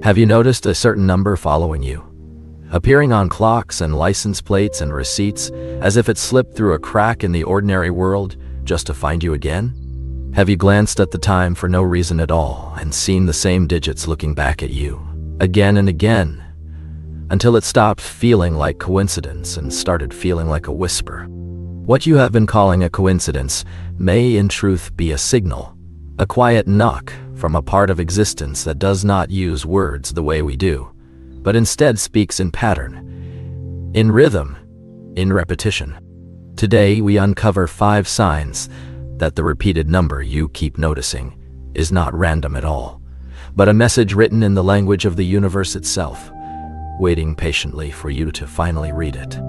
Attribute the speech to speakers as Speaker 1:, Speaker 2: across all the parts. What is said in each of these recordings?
Speaker 1: Have you noticed a certain number following you, appearing on clocks and license plates and receipts, as if it slipped through a crack in the ordinary world just to find you again? Have you glanced at the time for no reason at all and seen the same digits looking back at you, again and again, until it stopped feeling like coincidence and started feeling like a whisper? What you have been calling a coincidence may in truth be a signal, a quiet knock from a part of existence that does not use words the way we do, but instead speaks in pattern, in rhythm, in repetition. Today we uncover 5 signs that the repeated number you keep noticing is not random at all, but a message written in the language of the universe itself, waiting patiently for you to finally read it.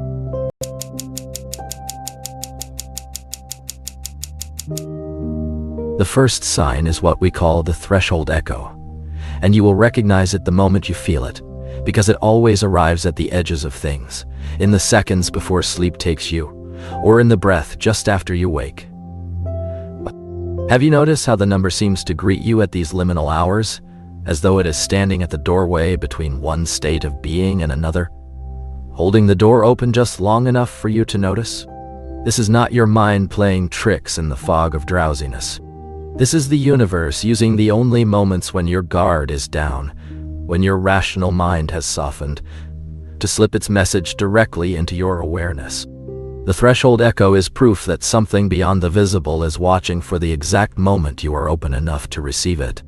Speaker 1: The first sign is what we call the threshold echo, and you will recognize it the moment you feel it, because it always arrives at the edges of things, in the seconds before sleep takes you, or in the breath just after you wake. Have you noticed how the number seems to greet you at these liminal hours, as though it is standing at the doorway between one state of being and another, holding the door open just long enough for you to notice? This is not your mind playing tricks in the fog of drowsiness. This is the universe using the only moments when your guard is down, when your rational mind has softened, to slip its message directly into your awareness. The threshold echo is proof that something beyond the visible is watching for the exact moment you are open enough to receive it.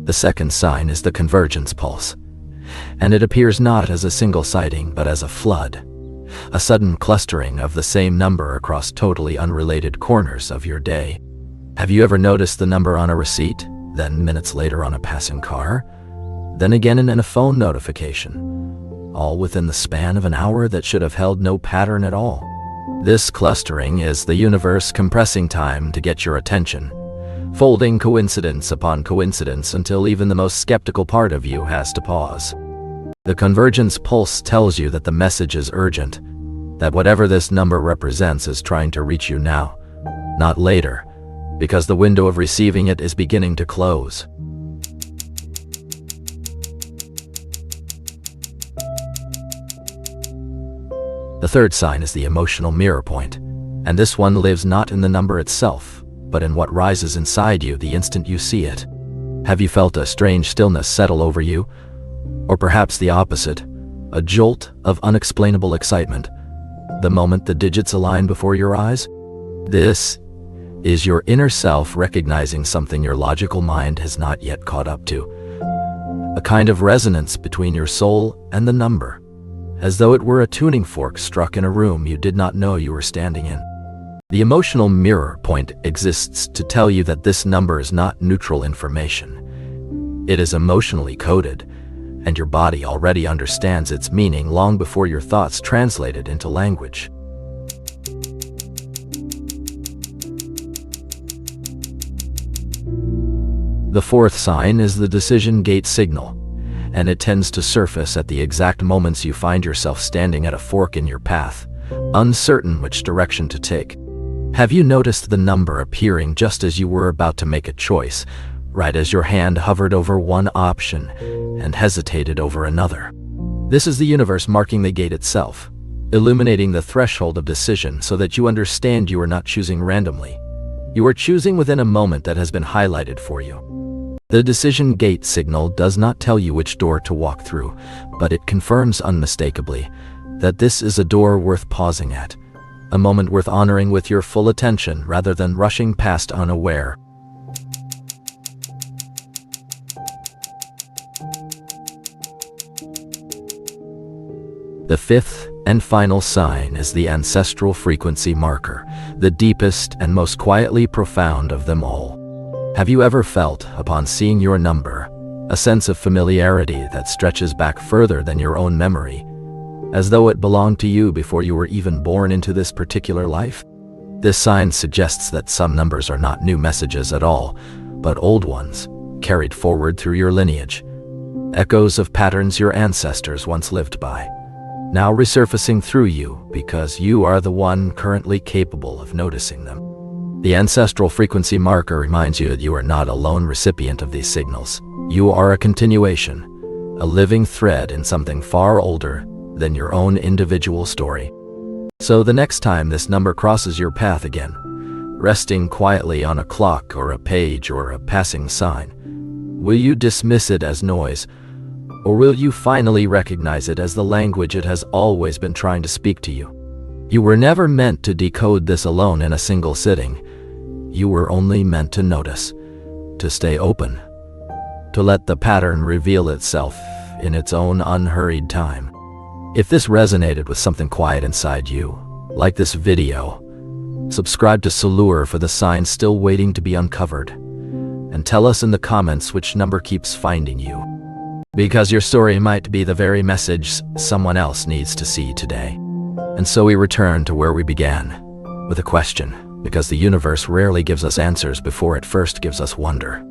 Speaker 1: The second sign is the Convergence Pulse, and it appears not as a single sighting but as a flood, a sudden clustering of the same number across totally unrelated corners of your day. Have you ever noticed the number on a receipt, then minutes later on a passing car, then again in a phone notification, all within the span of an hour that should have held no pattern at all? This clustering is the universe compressing time to get your attention, folding coincidence upon coincidence until even the most skeptical part of you has to pause. The Convergence Pulse tells you that the message is urgent, that whatever this number represents is trying to reach you now, not later, because the window of receiving it is beginning to close. The third sign is the emotional mirror point, and this one lives not in the number itself, but in what rises inside you the instant you see it. Have you felt a strange stillness settle over you? Or perhaps the opposite, a jolt of unexplainable excitement, the moment the digits align before your eyes? This is your inner self recognizing something your logical mind has not yet caught up to, a kind of resonance between your soul and the number, as though it were a tuning fork struck in a room you did not know you were standing in. The emotional mirror point exists to tell you that this number is not neutral information. It is emotionally coded, and your body already understands its meaning long before your thoughts translate it into language. The fourth sign is the decision gate signal, and it tends to surface at the exact moments you find yourself standing at a fork in your path, uncertain which direction to take. Have you noticed the number appearing just as you were about to make a choice, right as your hand hovered over one option and hesitated over another? This is the universe marking the gate itself, illuminating the threshold of decision so that you understand you are not choosing randomly. You are choosing within a moment that has been highlighted for you. The decision gate signal does not tell you which door to walk through, but it confirms unmistakably that this is a door worth pausing at, a moment worth honoring with your full attention rather than rushing past unaware. The fifth and final sign is the Ancestral Frequency Marker, the deepest and most quietly profound of them all. Have you ever felt, upon seeing your number, a sense of familiarity that stretches back further than your own memory, as though it belonged to you before you were even born into this particular life? This sign suggests that some numbers are not new messages at all, but old ones, carried forward through your lineage. echoes of patterns your ancestors once lived by, now resurfacing through you because you are the one currently capable of noticing them. The Ancestral Frequency Marker reminds you that you are not a lone recipient of these signals. You are a continuation, a living thread in something far older than your own individual story. So the next time this number crosses your path again, resting quietly on a clock or a page or a passing sign, will you dismiss it as noise, or will you finally recognize it as the language it has always been trying to speak to you? You were never meant to decode this alone in a single sitting. You were only meant to notice, to stay open, to let the pattern reveal itself in its own unhurried time. If this resonated with something quiet inside you, like this video, subscribe to Soulure for the signs still waiting to be uncovered, and tell us in the comments which number keeps finding you, because your story might be the very message someone else needs to see today. And so we return to where we began, with a question, because the universe rarely gives us answers before it first gives us wonder.